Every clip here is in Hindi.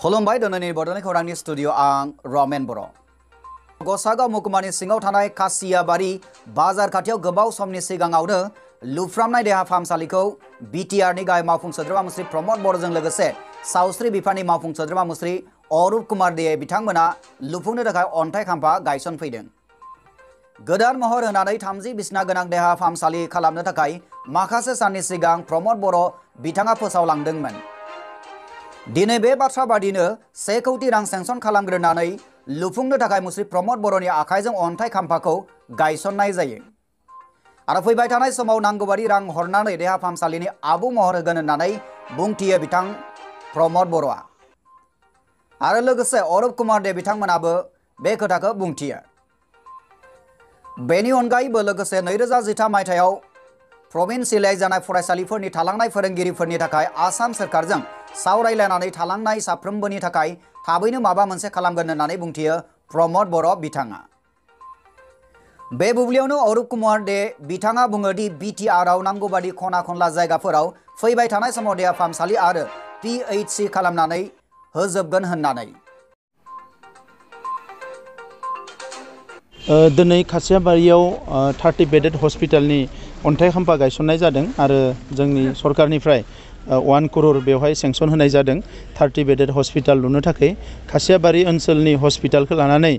खुलुमबाय दोनैनि बड'लेण्ड खौरांनि स्टुडिअ आं रमेन बर'। गसागाव महकुमानि सिङाव थानाय कासियाबारि बाजार खाथियाव गोबाव समनि सिगाङावनो लुफ्रामनाय देहा फाहामसालिखौ बिटिआरनि गाहाय मावफुं सोद्रोमा मुस्रि प्रमद बर'जों लोगोसे सावस्रि बिफाननि मावफुं सोद्रोमा मुस्रि अरुप कुमार दे बिथांमोना लुफुंनो थाखाय अन्थाइ खाम्फा गायसनफैदों। गोदान महर होनानै 30 बिसना गोनां देहा फाहामसालि खालामनो थाखाय माखासे साननि सिगां प्रमद बर' बिथाङा फोसावलांदोंमोन। दिनै बे बाथ्रा बादिनो 1 कौटि रां सेंसन खालामग्रोनानै लुफुंनो थाखाय मुस्रि प्रमद बर'नि आखाइजों अन्थाइ खाम्फाखौ गायसननाय जायो आरो फैबाय थानाय समाव नांगौबादि रां हरनानै देहा फाहामसालिनि आबुं महर होगोन होननानै बुंथियो बिथां प्रमद बर'आ आरो लोगोसे अरुप कुमार दे बिथांमोनाबो बे खोथाखौ बुंथियो। बेनि अनगायैबो लोगोसे 2013 मायथाइयाव प्रभिन्सियेलाइज जानाय फरायसालिफोरनि थालांनाय फोरोंगिरिफोरनि थाखाय आसाम सोरखारजों सावरायलायनानै थालांनाय साफ्रोमबोनि थाखाय थाबैनो माबा मोनसे खालामगोन होननानै बुंथियो प्रमद बर' बिथाङा। बे बुब्लियावनो अरुप कुमार दे बिथाङा बुङो दि बिटिआरआव नांगौबादि खना खनला जायगाफोराव फैबाय थानाय समाव देहा फाहामसालि आरो पिएइचसि खालामनानै होजोबगोन होननानै। दिनै कासियाबारियाव 30 बेडेड हस्पिटालनि अन्थाइ खाम्फा गायसननाय जादों आरो जोंनि सरकारनिफ्राय 1 करोड़ बेवहाय सेंसन होनाय जादों 30 बेडेड हस्पिटाल लुनो थाखाय। कासियाबारि ओनसोलनि हस्पिटालखौ लानानै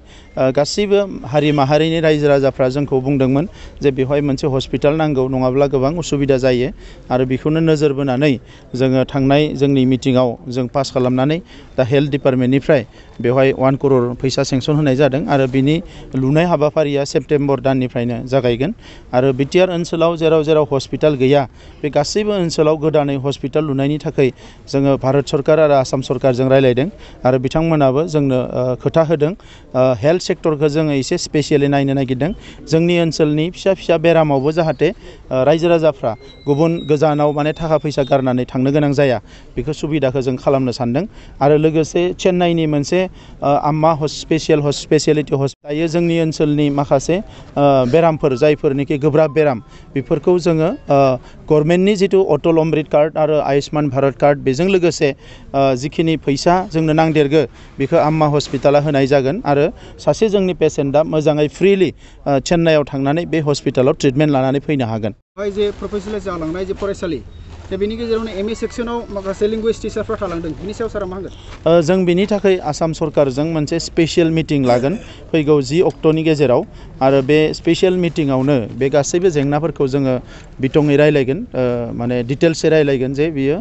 गासैबो हारि माहारिनि रायजो राजाफ्रा जोंखौ बुंदोंमोन जे बेवहाय मोनसे हस्पिटाल नांगौ नङाब्ला गोबां उसुबिदा जायो आरो बेखौनो नोजोर बोनानै जोङो थांनाय जोंनि मिटिंआव जों पास खालामनानै दा हेल्थ डिपार्टमेन्टनिफ्राय बेवहाय 1 करोड़ फैसा सेंसन होनाय जादों आरो बिनि लुनाय हाबाफारिया सेप्तेम्बर दाननिफ्रायनो जागायगोन आरो बिटिआर ओनसोलाव जेराव जेराव हस्पिटाल गैया बे गासैबो ओनसोलाव गोदानै हस्पिटाल लुनायनि थाखाय जोङो भारत सरकार आरो आसाम सरकारजों रायलायदों आरो बिथांमोनाबो जोंनो खोथा होदों। हेल्थ सेक्टरखौ जोङो एसे स्पेसियेलि नायनो नागिरदों जोंनि ओनसोलनि फिसा फिसा बेरामावबो जाहाथे रायजो राजाफ्रा गुबुन गोजानाव माने थाखा फैसा गारनानै थांनो गोनां जाया बेखौ सुबिदाखौ जों खालामनो सानदों आरो लोगोसे चेन्नाइनि मोनसे आम्मा स्पेसियेलिटि हस्पिटाल जोंनि ओनसोलनि माखासे बेरामफोर जायफोरनिखि गोब्राब बेराम बेफोरखौ जोङो गभर्नमेन्टनि जितु अटल अमृत कार्ड आरो आयुष्मान भारत कार्ड बेजों लोगोसे जिखिनि फैसा जोंनो नांदेरगो बेखौ आम्मा हस्पिटाला होनाय जागोन आरो सासे जोंनि पेसेन्टआ मोजाङै फ्रिलि चेन्नाइआव थांनानै बे हस्पिटालाव ट्रिटमेन्ट लानानै फैनो हागोन। जे प्रफेसनेलाइज जालांनाय जे फरायसालि दा बेनि गेजेरावनो एमए सेक्सनाव माखासे लेंगुवेज टिचारफ्रा थालांदों बिनि सायाव सारा मा होनगोन? जों बिनि थाखाय आसाम सरकारजों मोनसे स्पेसियेल मिटिं लागोन फैगौ 10 अक्ट'नि गेजेराव आरो बे स्पेसियेल मिटिंआवनो बे गासैबो जेंनाफोरखौ जोङो बिथङै रायलायगोन माने डिटेल्सै रायलायगोन जे बियो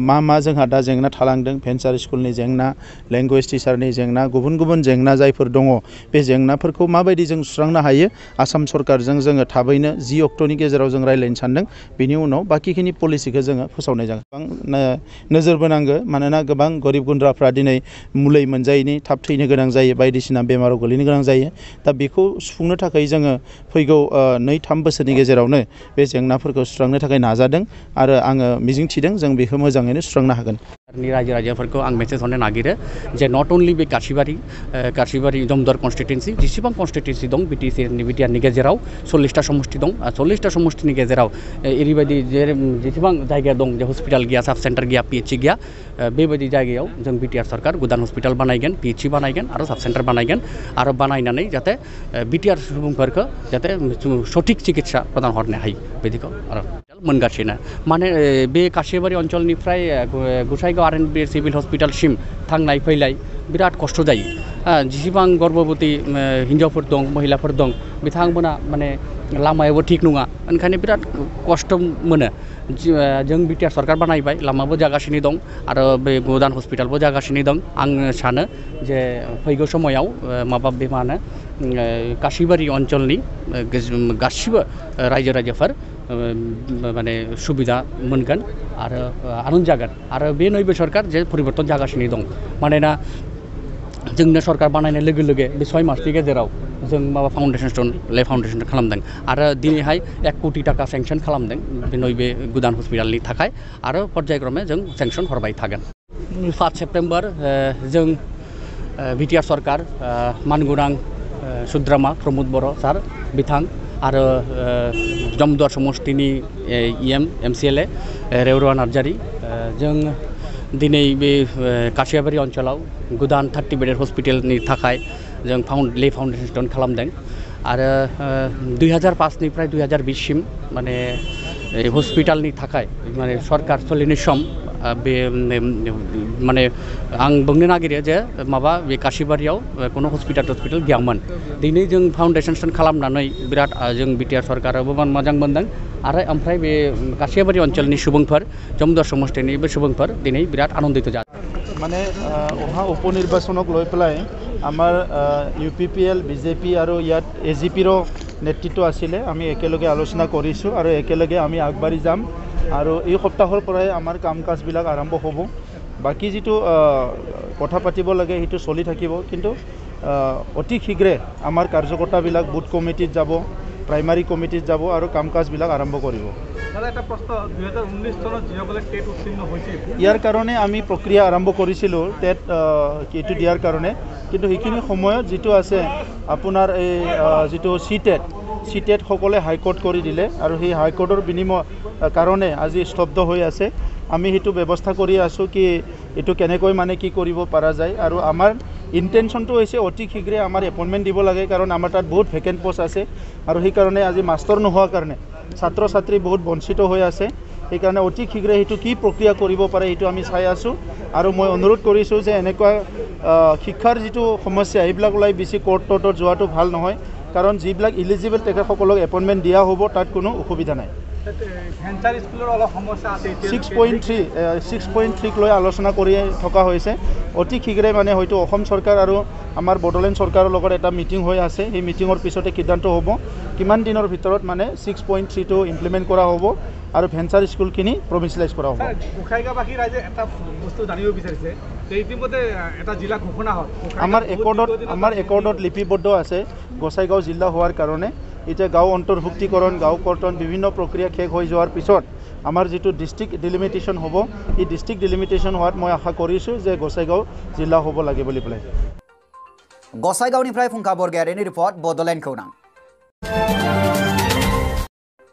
मा जोंहा दा जेंना थालांदों भेन्सार स्कुलनि जेंना लेंगुवेज टिचारनि जेंना गुबुन गुबुन जेंना जायफोर दङ बे जेंनाफोरखौ माबायदि जों सुस्रांनो हायो आसाम सरकारजों जोङो थाबैनो 10 अक्ट'नि गेजेराव जों रायलायनो सानदों बिनि उनाव बाकिखिनि पलिसिखौ जोङो फोसावनाय जागोन। गोबां नोजोर बोनांगो मानोना गोबां गरिब गुन्द्राफ्रा दिनै मुलि मोनजायैनि थाब थैनो गोनां जायो बायदिसिना बेमाराव गोलैनो गोनां जायो दा बेखौ सुफुंनो थाखाय जोङो फैगौ 2-3 बोसोरनि गेजेरावनो बे जेंनाफोरखौ सुस्रांनो थाखाय नाजादों आरो आङो मिजिंथिदों जों बेखौ मोजाङैनो सुस्रांनो हागोन। रायजो राजाफोरखौ आं मेसेज हरनो नागिरो जे नट अनलि बे कासिबारि दमदर कन्स्टिटुएन्सि जेसेबां कन्स्टिटुएन्सि दं बिटिआरनि गेजेराव 40टा समष्टि दं 40टा समष्टिनि गेजेराव ओरैबायदि जेसेबां जायगा दं जे हस्पिटाल गैया साब सेन्टार गैया पिएचसि गैया बेबायदि जायगायाव जों बिटिआर सरकार गोदान हस्पिटाल बानायगोन पिएचसि बानायगोन आरो साब सेन्टार बानायगोन आरो बानायनानै जाहाथे बिटिआर सुबुंफोरखौ जाहाथे सঠিक चिकित्सा प्रदान हरनो हायो बिदिखौ आरो मोनगासिनो माने बे कासिबारि ओनसोलनिफ्राय गुसाइगाव आरएनबि सिभिल हस्पिटालसिम थांनाय फैलाय बिराद खस्थ' जायो जेसेबां गर्भबती हिन्जावफोर दं महिलाफोर दं बिथांमोना माने लामायाबो थिग नङा ओंखायनो बिराद खस्थ' मोनो जों बिटिआर सरकार बानायबाय लामाबो जागासिनो दं आरो बे गोदान हस्पिटालबो जागासिनो दं आं सानो जे फैगौ समायाव माबा बे मा होनो कासिबारि ओनसोलनि गासिबो रायजो राजाफोर माने सुबिदा मोनगोन आरो आनन्द जागोन आरो बे नैबे सरकार जे परिबर्तन जागासिनो दं मानोना जोंनो सरकार बानायनाय लोगो लोगो बे 6 मासनि गेजेराव जों माबा फाउन्डेसन खालामदों आरो दिनैहाय 1 कौटि टाका सेंसन खालामदों बे नैबे गोदान हस्पिटालनि थाखाय आरो पर्यायक्रमे जों सेंसन हरबाय थागोन। 5 सेप्तेम्बर जों बिटिआर सरकार मानगोनां सोद्रोमा प्रमद बर' सार बिथां आरो जमदुवार समष्टिनि एमसिएलए रेवरुवा नार्जारी जों दिनै बे कासियाबारि ओनसोलाव गोदान 30 बेडेड हस्पिटालनि थाखाय जों ले फाउन्डेसन खालामदों आरो 2005 निफ्राय 2020 सिम माने हस्पिटालनि थाखाय माने सरकार सोलिनाय सम बे माने आं बुंनो नागिरो जे माबा बे कासिबारियाव कोनो हस्पिटाल गैयामोन दिनै जों फाउन्डेसन खालामनानै बिराद जों बिटिआर सरकाराबो मोजां मोनदों आरो ओमफ्राय बे कासिबारि ओनसोलनि सुबुंफोर जमदर समष्टिनि बे सुबुंफोर दिनै बिराद आनन्दित जादों माने अहा उपनिर्वाचनक লৈ পেলাই আমাৰ UPPL BJP আৰু ইয়াত AGPৰ নেতৃত্ব আছিলে আমি একেলগে আলোচনা কৰিছোঁ আৰু একেলগে আমি আগবাঢ়ি যাম আৰু এই সপ্তাহৰ পৰাই আমাৰ কাম কাজবিলাক আৰম্ভ হ'ব বাকি যেটো কথা পাতিব লাগে হেতু চলি থাকিব কিন্তু অতি শীঘ্ৰে আমাৰ কাৰ্যকৰ্তাবিলাক বুথ কমিটিত যাব প্ৰাইমাৰী কমিটিত যাব আৰু কাম কাজবিলাক আৰম্ভ কৰিব এটা প্ৰশ্ন 2019 চনত যিসকলে টেট উত্তীৰ্ণ হৈছিল ইয়াৰ কাৰণে আমি প্ৰক্ৰিয়া আৰম্ভ কৰিছিলোঁ টেট কিটো দিয়াৰ কাৰণে কিন্তু সেইখিনি সময়ত যেটো আছে আপোনাৰ এই যেটো সিটেট সকলে হাইকোৰ্ট কৰি দিলে আৰু সেই হাইকোৰ্টৰ বিনিময় কাৰণে আজি স্তব্ধ হৈ আছে আমি হেতু ব্যৱস্থা কৰি আছো কি এটো কেনেকৈ মানে কি কৰিব পৰা যায় আৰু আমাৰ ইন্টেনশনটো হৈছে অতি শীঘ্ৰে আমাৰ এপইন্টমেন্ট দিব লাগে কাৰণ আমাৰ তাত বহুত ভেকেন্ট পোষ্ট আছে আৰু সেই কাৰণে আজি মাস্টাৰ নোহোৱাৰ কাৰণে ছাত্ৰ ছাত্ৰী বহুত বঞ্চিত হৈ আছে এই কাৰণে অতি শীঘ্ৰে হেতু কি প্ৰক্ৰিয়া কৰিব পাৰে হেতু আমি চাই আছো আৰু মই অনুৰোধ কৰিছো যে এনেকুৱা শিক্ষাৰ যেটো সমস্যা এইবিলাক লাই বেছি কোৰ্টত যোৱাটো ভাল নহয় কাৰণ যিবিলাক ইলিজিবল তেখেতসকলক এপইন্টমেন্ট দিয়া হ'ব তাত কোনো অসুবিধা নাই ভেঞ্চাৰ স্কুলৰ অলপ সমস্যা আছে 6.3 লৈ আলোচনা কৰি থকা হৈছে অতি শীঘ্ৰে মানে হয়তো অসম চৰকাৰ আৰু আমাৰ বডোলেণ্ড চৰকাৰৰ লগত এটা মিটিং হৈ আছে এই মিটিঙৰ পিছতে সিদ্ধান্ত হ'ব কিমান দিনৰ ভিতৰত মানে 6.3 টো ইমপ্লিমেন্ট কৰা হ'ব আৰু ভেঞ্চাৰ স্কুলখিনি প্ৰভিন্সিয়েলাইজ কৰা হ'ব গোখাইগাঁওবাসী ৰাইজে এটা বস্তু জানিব বিচাৰিছে যে ইতিমধ্যে এটা জিলা ঘোষণা হ'ল আমাৰ একৰ্ডত লিপিবদ্ধ আছে গোসাইগাঁও জিলা হোৱাৰ কাৰণে এতিয়া গাঁও অন্তৰ্ভুক্তিকৰণ গাঁও কৰ্তন বিভিন্ন প্ৰক্ৰিয়া শেষ হৈ যোৱাৰ পিছত আমাৰ যেটো ডিস্ট্ৰিক্ট ডিলিমিটেশন হ'ব এই ডিস্ট্ৰিক্ট ডিলিমিটেশন হোৱাত মই আশা কৰিছো যে গোসাইগাঁও জিলা হ'ব লাগে বুলি প্লাই গোসাইগাঁওनिफ्राय फुंखा बरगयारिनि रिपर्ट बडोलेण्ड खौरां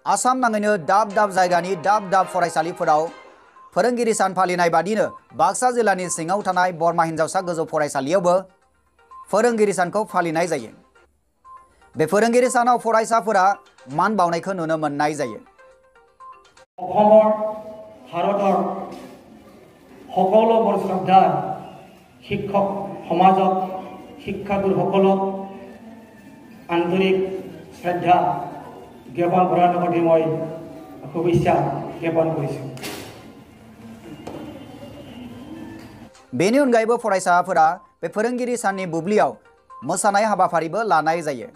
आसाम नाङैनो दाब जायगानि दाब फरायसालिफोराव फोरोंगिरि सान फालिनाय बादिनो बाक्सा जिल्लानि सिङाव थानाय बरमा हिनजावसा गोजौ फरायसालियावबो फोरोंगिरि सानखौ फालिनाय जायो बे फोरोंगिरि सानाव फरायसाफोरा मान बावनायखौ नुनो मोननाय जायो অসমৰ ভাৰতৰ সকলো বৰ শ্ৰদ্ধা শিক্ষক সমাজক শিক্ষাগুৰুসকলক আন্তৰিক শ্ৰদ্ধা জ্ঞাপন কৰাৰ লগতে মই শুভেচ্ছা জ্ঞাপন কৰিছোঁ बेनि अनगायैबो फरायसाफोरा बे फोरोंगिरि साननि बुब्लियाव मोसानाय हाबाफारिबो लानाय जायो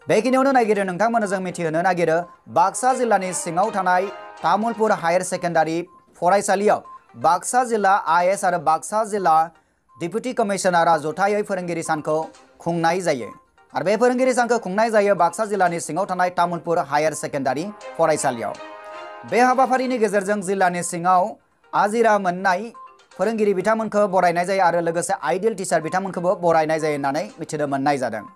बेखिनियावनो नागिरो नोंथांमोननो जों मिथिहोनो नागिरो बाक्सा जिल्लानि सिङाव थानाय तामुलपुर हायर सेकेन्डारि फरायसालियाव बाक्सा जिल्ला आइएस आरो बाक्सा जिल्ला डिप्युटी कमिशनारा जथायै फोरोंगिरि सानखौ खुंनाय जायो आरो बे फोरोंगिरि सानखौ खुंनाय जायो बाक्सा जिल्लानि सिङाव थानाय तामुलपुर हायर सेकेन्डारि फरायसालियाव बे हाबाफारिनि गेजेरजों जिल्लानि सिङाव आजिरा मोननाय फोरोंगिरि बिथांमोनखौ बरायनाय जायो आरो लोगोसे आइडियल टिचार बिथांमोनखौबो बरायनाय जायो होननानै मिथिनो मोननाय जादों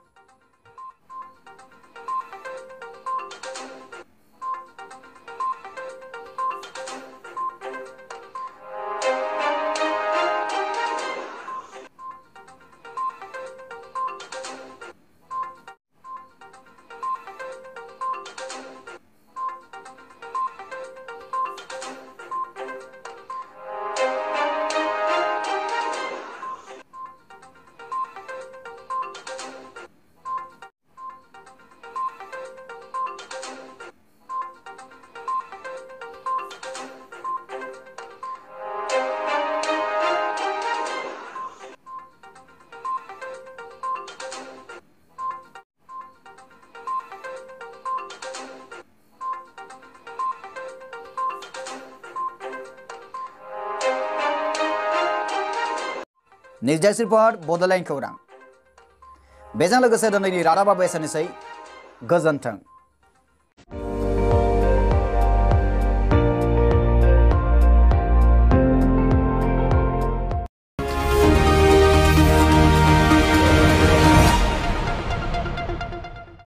News Desk Report Bodoland Khourang. Bejan लोगोसे दिनैनि रादाबा एसेनोसै गोजोन्थों।